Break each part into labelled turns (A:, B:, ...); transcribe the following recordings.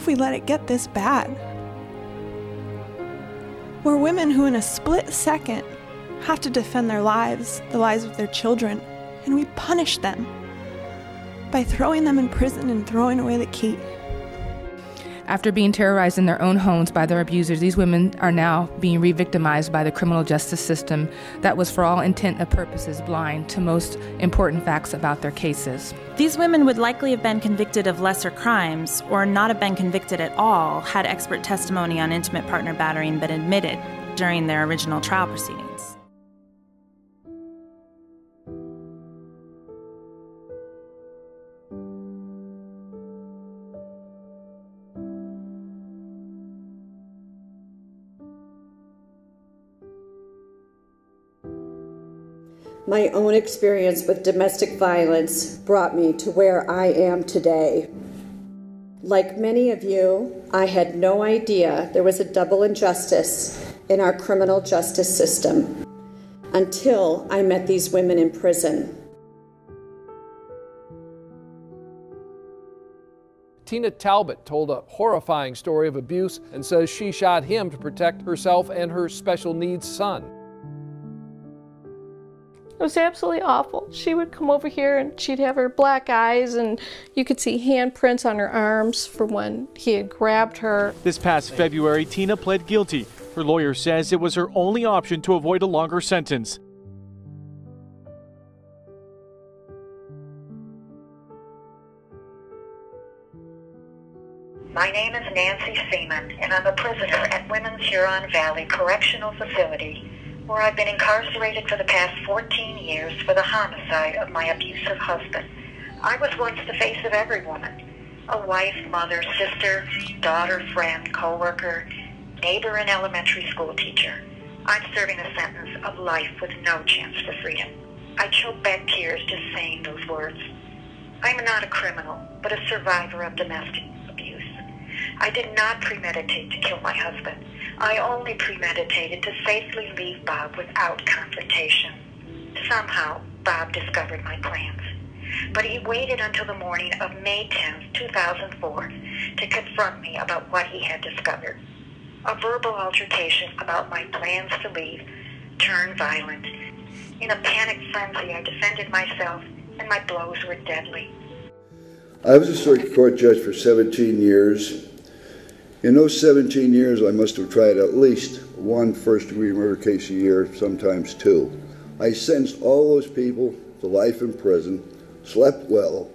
A: if we let it get this bad? We're women who in a split second have to defend their lives, the lives of their children, and we punish them by throwing them in prison and throwing away the key.
B: After being terrorized in their own homes by their abusers, these women are now being re-victimized by the criminal justice system that was for all intent and purposes blind to most important facts about their cases.
C: These women would likely have been convicted of lesser crimes or not have been convicted at all had expert testimony on intimate partner battering been admitted during their original trial proceedings.
D: My own experience with domestic violence brought me to where I am today. Like many of you, I had no idea there was a double injustice in our criminal justice system until I met these women in prison.
E: Tina Talbot told a horrifying story of abuse and says she shot him to protect herself and her special needs son.
F: It was absolutely awful. She would come over here and she'd have her black eyes and you could see handprints on her arms from when he had grabbed her.
G: This past February, Tina pled guilty. Her lawyer says it was her only option to avoid a longer sentence.
H: My name is Nancy Seaman, and I'm a prisoner at Women's Huron Valley Correctional Facility, where I've been incarcerated for the past 14 years for the homicide of my abusive husband. I was once the face of every woman, a wife, mother, sister, daughter, friend, co-worker, neighbor, and elementary school teacher. I'm serving a sentence of life with no chance for freedom. I choke back tears just saying those words. I'm not a criminal, but a survivor of domestic abuse. I did not premeditate to kill my husband. I only premeditated to safely leave Bob without confrontation. Somehow, Bob discovered my plans. But he waited until the morning of May 10, 2004 to confront me about what he had discovered. A verbal altercation about my plans to leave turned violent. In a panic frenzy, I defended myself, and my blows were deadly.
I: I was a circuit court judge for 17 years. In those 17 years, I must have tried at least one first-degree murder case a year, sometimes two. I sentenced all those people to life in prison, slept well,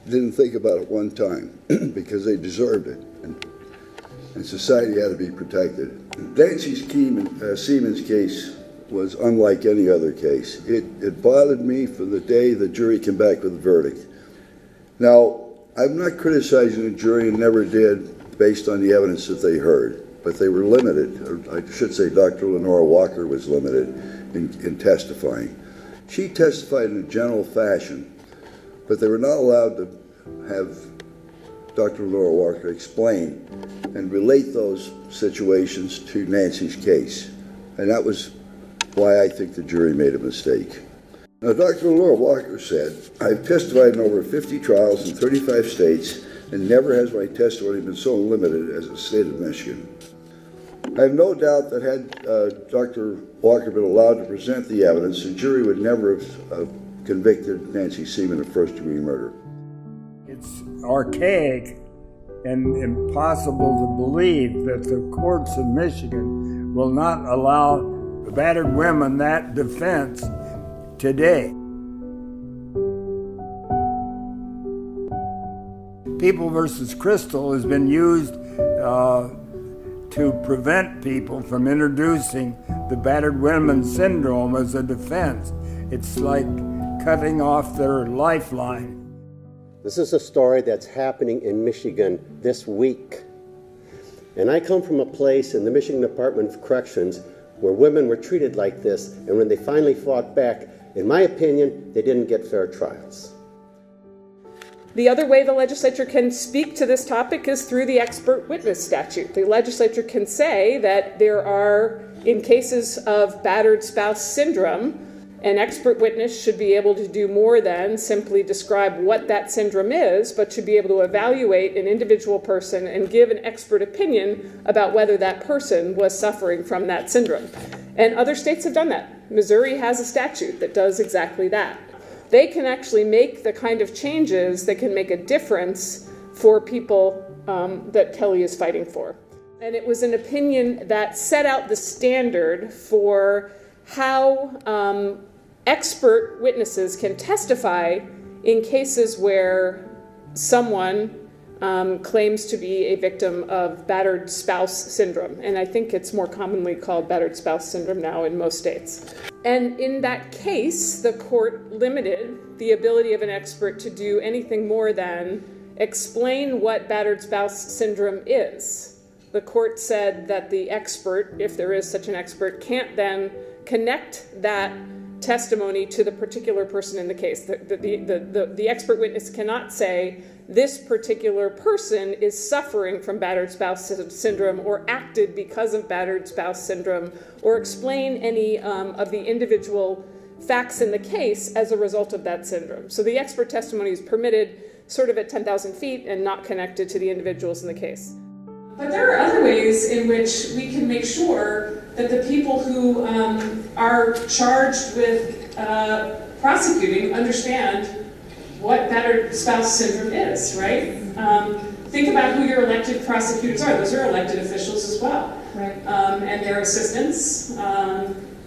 I: didn't think about it one time because they deserved it, and society had to be protected. Nancy Seaman's case was unlike any other case. It bothered me from the day the jury came back with a verdict. Now, I'm not criticizing the jury, and never did, based on the evidence that they heard, but they were limited. Or I should say Dr. Lenora Walker was limited in testifying. She testified in a general fashion, but they were not allowed to have Dr. Lenora Walker explain and relate those situations to Nancy's case. And that was why I think the jury made a mistake. Now, Dr. Lenora Walker said, "I've testified in over 50 trials in 35 states, and never has my testimony been so limited as the state of Michigan." I have no doubt that had Dr. Walker been allowed to present the evidence, the jury would never have convicted Nancy Seaman of first-degree murder.
J: It's archaic and impossible to believe that the courts of Michigan will not allow battered women that defense today. People versus Crystal has been used to prevent people from introducing the battered women syndrome as a defense. It's like cutting off their lifeline.
K: This is a story that's happening in Michigan this week. And I come from a place in the Michigan Department of Corrections where women were treated like this, and when they finally fought back, in my opinion, they didn't get fair trials.
L: The other way the legislature can speak to this topic is through the expert witness statute. The legislature can say that there are, in cases of battered spouse syndrome, An expert witness should be able to do more than simply describe what that syndrome is, but should be able to evaluate an individual person and give an expert opinion about whether that person was suffering from that syndrome. And other states have done that. Missouri has a statute that does exactly that. They can actually make the kind of changes that can make a difference for people that Kelly is fighting for. And it was an opinion that set out the standard for how expert witnesses can testify in cases where someone claims to be a victim of battered spouse syndrome. And I think it's more commonly called battered spouse syndrome now in most states. And in that case, the court limited the ability of an expert to do anything more than explain what battered spouse syndrome is. The court said that the expert, if there is such an expert, can't then connect that testimony to the particular person in the case. The expert witness cannot say, this particular person is suffering from battered spouse syndrome or acted because of battered spouse syndrome, or explain any of the individual facts in the case as a result of that syndrome. So the expert testimony is permitted sort of at 10,000 feet and not connected to the individuals in the case. But there are other ways in which we can make sure that the people who are charged with prosecuting understand what battered spouse syndrome is, right? Think about who your elected prosecutors are. Those are elected officials as well. Right. And their assistants,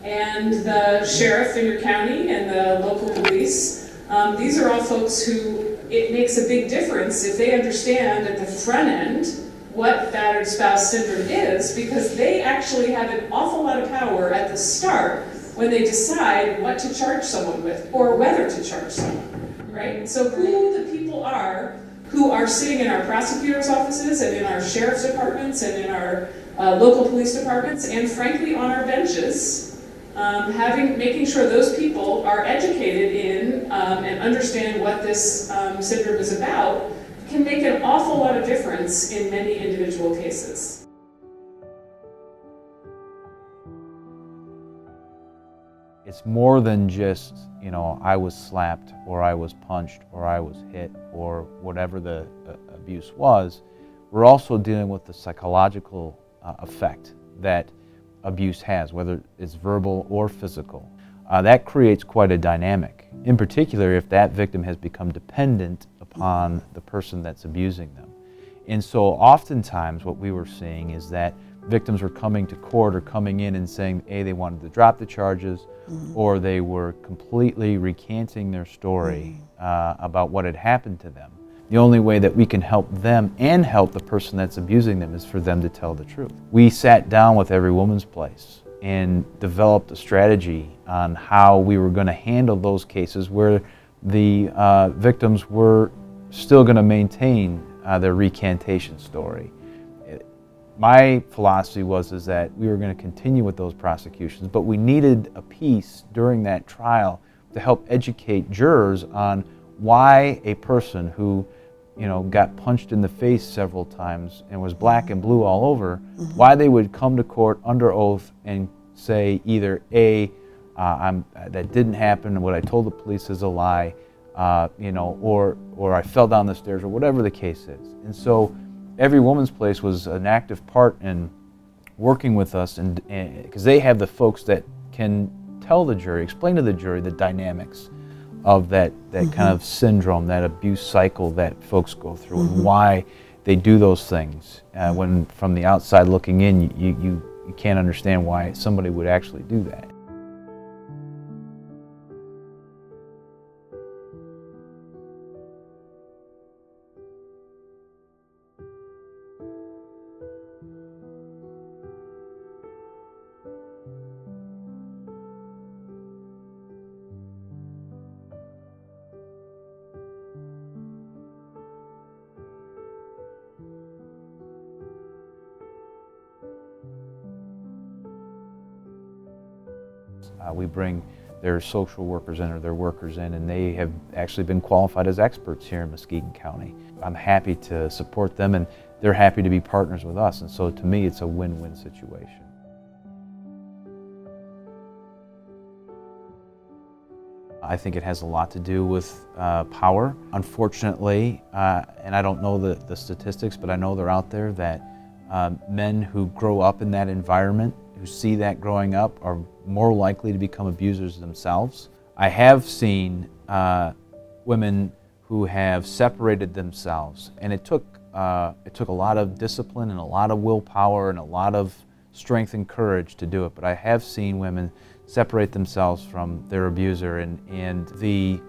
L: and the sheriff in your county, and the local police. These are all folks who it makes a big difference if they understand at the front end what battered spouse syndrome is, because they actually have an awful lot of power at the start when they decide what to charge someone with or whether to charge someone, right? So who the people are who are sitting in our prosecutors' offices and in our sheriff's departments and in our local police departments and frankly on our benches, making sure those people are educated in and understand what this syndrome is about can make an awful lot of difference in many individual cases.
M: It's more than just, I was slapped or I was punched or I was hit or whatever the abuse was. We're also dealing with the psychological effect that abuse has, whether it's verbal or physical. That creates quite a dynamic, in particular if that victim has become dependent upon the person that's abusing them. And so oftentimes what we were seeing is that victims were coming to court or coming in and saying, A, they wanted to drop the charges, or they were completely recanting their story about what had happened to them. The only way that we can help them and help the person that's abusing them is for them to tell the truth. We sat down with Every Woman's Place and developed a strategy on how we were going to handle those cases where the victims were still going to maintain their recantation story. My philosophy was that we were going to continue with those prosecutions, but we needed a piece during that trial to help educate jurors on why a person who got punched in the face several times and was black and blue all over, why they would come to court under oath and say either A, that didn't happen, what I told the police is a lie, or I fell down the stairs, or whatever the case is. And so Every Woman's Place was an active part in working with us, and because they have the folks that can tell the jury, explain to the jury the dynamics of that kind of syndrome, that abuse cycle that folks go through, and why they do those things. When from the outside looking in, you can't understand why somebody would actually do that. We bring their social workers in or their workers in, and they have actually been qualified as experts here in Muskegon County. I'm happy to support them, and they're happy to be partners with us, and so to me it's a win-win situation. I think it has a lot to do with power. Unfortunately, and I don't know the statistics, but I know they're out there, that men who grow up in that environment, who see that growing up, are more likely to become abusers themselves. I have seen women who have separated themselves, and it took a lot of discipline and a lot of willpower and a lot of strength and courage to do it, but I have seen women separate themselves from their abuser, and the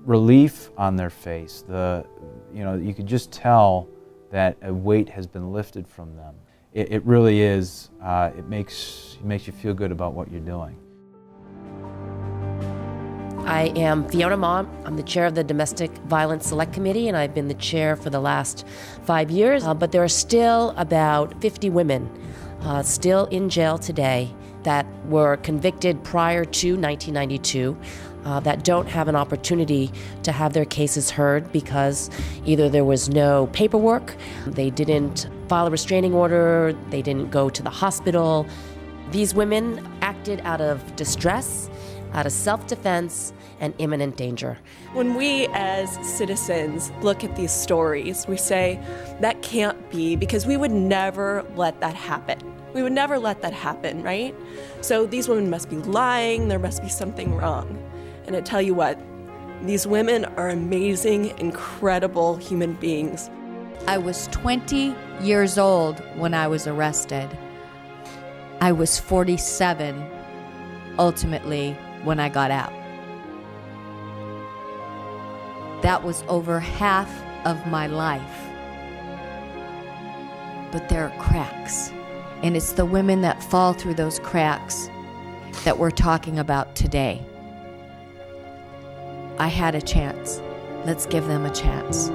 M: relief on their face, you could just tell that a weight has been lifted from them. It really is, it makes you feel good about what you're doing.
N: I am Fiona Mom. I'm the chair of the Domestic Violence Select Committee, and I've been the chair for the last 5 years. But there are still about 50 women still in jail today that were convicted prior to 1992 that don't have an opportunity to have their cases heard because either there was no paperwork, they didn't file a restraining order, they didn't go to the hospital. These women acted out of distress, out of self-defense, and imminent danger.
O: When we as citizens look at these stories, we say, that can't be, because we would never let that happen. We would never let that happen, right? So these women must be lying, there must be something wrong. And I tell you what, these women are amazing, incredible human beings.
P: I was 20 years old when I was arrested. I was 47 ultimately when I got out. That was over half of my life. But there are cracks. And it's the women that fall through those cracks that we're talking about today. I had a chance. Let's give them a chance.